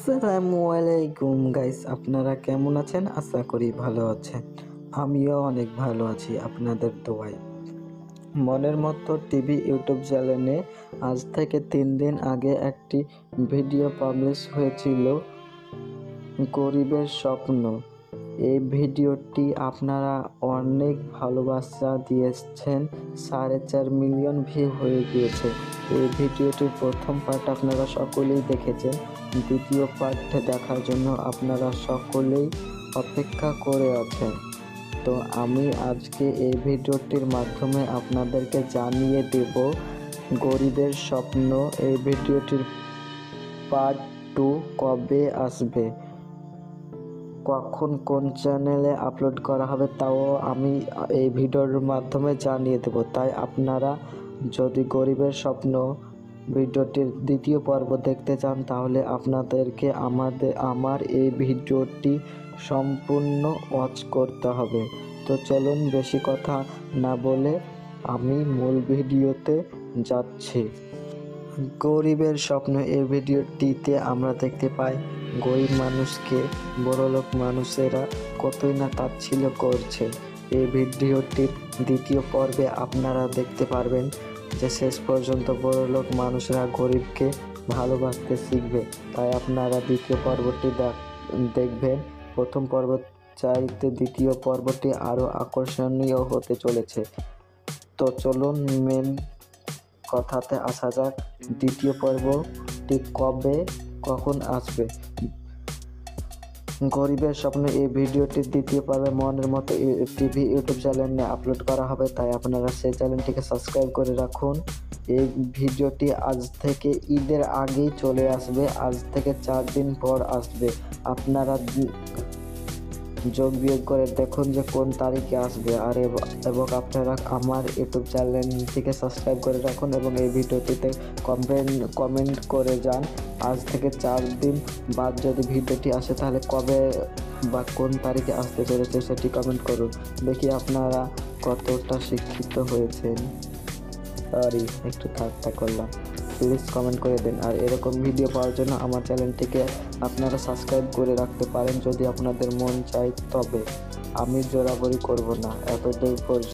আসসালামু আলাইকুম গাইস, আপনারা কেমন আছেন? আশা করি ভালো আছেন। আমিও অনেক ভালো আছি আপনাদের দোয়ায়। মনের মতো টিভি ইউটিউব চ্যানেলে আজ থেকে 3 দিন আগে একটি ভিডিও পাবলিশ হয়েছিল, গরিবের স্বপ্ন। এই ভিডিওটি আপনারা অনেক ভালোবাসা দিয়েছেন, 4.5 মিলিয়ন ভিউ হয়ে গিয়েছে। এই ভিডিওটির প্রথম পার্ট আপনারা সকলেই দেখেছেন, দ্বিতীয় পার্ট দেখার জন্য আপনারা সকলেই অপেক্ষা করে আছেন। তো আমি আজকে এই ভিডিওটির মাধ্যমে আপনাদেরকে জানিয়ে দেব গরিবের স্বপ্ন এই ভিডিওটির পার্ট 2 কবে আসবে, কখন কোন চ্যানেলে আপলোড করা হবে তাও আমি এই ভিডিওর মাধ্যমে জানিয়ে দেব। তাই আপনারা যদি গরিবের স্বপ্ন ভিডিওটির দ্বিতীয় পর্ব দেখতে চান তাহলে আপনাদেরকে আমার এই ভিডিওটি সম্পূর্ণ ওয়াচ করতে হবে। তো চলুন বেশি কথা না বলে আমি মূল ভিডিওতে যাচ্ছি। গরিবের স্বপ্ন এই ভিডিওটিতে আমরা দেখতে পাই গরিব মানুষকে বড়লোক মানুষেরা কতই না তাচ্ছিল্য করছে। এই ভিডিওটির দ্বিতীয় পর্বে আপনারা দেখতে পারবেন যে শেষ পর্যন্ত বড়লোক মানুষরা গরিবকে ভালোবাসতে শিখবে। তাই আপনারা দ্বিতীয় পর্বটি দেখবেন। প্রথম পর্ব চাইতে দ্বিতীয় পর্বটি আরও আকর্ষণীয় হতে চলেছে। তো চলুন মেন কথাতে আসা যাক, দ্বিতীয় পর্বটি কখন আসবে। গরিবের স্বপ্ন এই ভিডিওটির দ্বিতীয় পর্বে মনের মতো টিভি ইউটিউব চ্যানেলে আপলোড করা হবে, তাই আপনারা সেই চ্যানেলটিকে সাবস্ক্রাইব করে রাখুন। এই ভিডিওটি আজ থেকে ঈদের আগেই চলে আসবে, আজ থেকে 4 দিন পর আসবে। আপনারা যোগ বিয়োগ করে দেখুন যে কোন তারিখে আসবে। এবং আপনারা আমার ইউটিউব চ্যানেলটিকে সাবস্ক্রাইব করে রাখুন এবং এই ভিডিওটিতে কমেন্ট করে যান। আজ থেকে 4 দিন বাদ যদি ভিডিওটি আসে তাহলে কবে বা কোন তারিখে আসতে চলেছে সেটি কমেন্ট করুন। দেখি আপনারা কতটা শিক্ষিত হয়েছেন। সরি, একটু ঠাট্টা করলাম। প্লিজ কমেন্ট করে দিন। আর এরকম ভিডিও পাওয়ার জন্য আমার চ্যানেলটিকে আপনারা সাবস্ক্রাইব করে রাখতে পারেন যদি আপনাদের মন চায়, তবে আমি জোরাবরি করব না। এতদূর পর্যন্ত